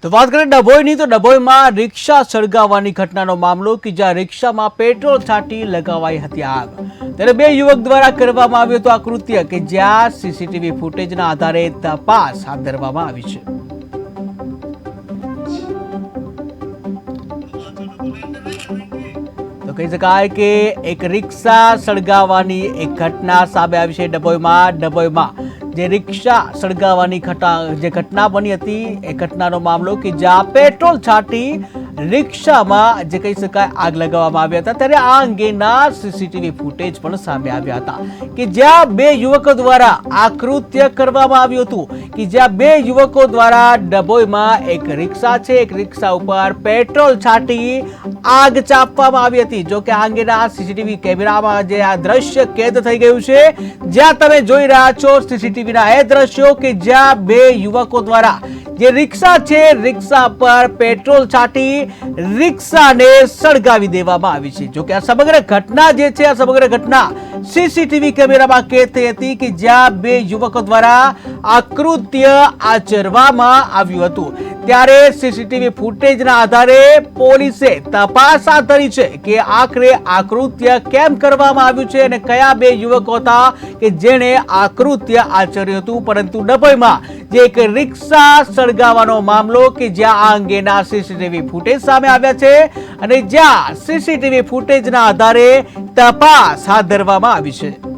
તો વાત કરીએ ડભોઈની, તો ડભોઈમાં રિક્ષા સળગાવવાની ઘટનાનો મામલો કે જ્યાં રિક્ષામાં પેટ્રોલ છાંટી લગાવાઈ હતી આગ. ત્યારે બે યુવક દ્વારા કરવામાં આવ્યું હતું આ કૃત્ય કે જ્યાં સીસીટીવી ફૂટેજના આધારે તપાસ હાથ ધરવામાં આવી છે. તો કહી શકાય કે એક રિક્ષા સળગાવવાની એક ઘટના સામે આવી છે ડભોઈમાં જે રિક્ષા સળગાવવાની જે ઘટના બની હતી એ ઘટનાનો મામલો કે જ્યાં પેટ્રોલ છાંટી રિક્ષામાં જે કહી શકાય આગ લગાવવામાં આવ્યા હતા. ત્યારે આ અંગેના સીસીટીવી ફૂટેજ પણ સામે આવ્યા હતા કે જ્યાં બે યુવકો દ્વારા આ કૃત્ય કરવામાં આવ્યું હતું કે જ્યાં બે યુવકો દ્વારા ડભોઈમાં એક રિક્ષા છે, એક રિક્ષા ઉપર પેટ્રોલ છાંટી આગ ચાપવામાં આવી હતી. જો કે આ અંગેના સીસીટીવી કેમેરામાં જે આ દ્રશ્ય કેદ થઈ ગયું છે, જ્યાં તમે જોઈ રહ્યા છો સીસીટીવીના એ દ્રશ્યો કે જ્યાં બે યુવકો દ્વારા જે રિક્ષા છે, રિક્ષા પર પેટ્રોલ છાંટી રિક્ષાને સળગાવી દેવામાં આવી છે. જો કે આ સમગ્ર ઘટના જે છે, આ સમગ્ર ઘટના સીસીટીવી કેમેરામાં કેદ થઈ હતી કે જ્યાં બે યુવકો દ્વારા આ કૃત્ય આચરવામાં આવ્યું હતું. ત્યારે સીસીટીવી ફૂટેજના આધારે પોલીસે તપાસ હાથ ધરી છે કે આખરે આ કૃત્ય કેમ કરવામાં આવ્યું છે અને કયા બે યુવકો હતા કે જેણે આ કૃત્ય આચર્યું હતું. પરંતુ ડભોઈમાં જે એક રિક્ષા સળગાવવાનો મામલો કે જ્યાં આ અંગેના સીસીટીવી ફૂટેજ સામે આવ્યા છે અને જ્યાં સીસીટીવી ફૂટેજના આધારે તપાસ હાથ ધરવામાં આવી છે.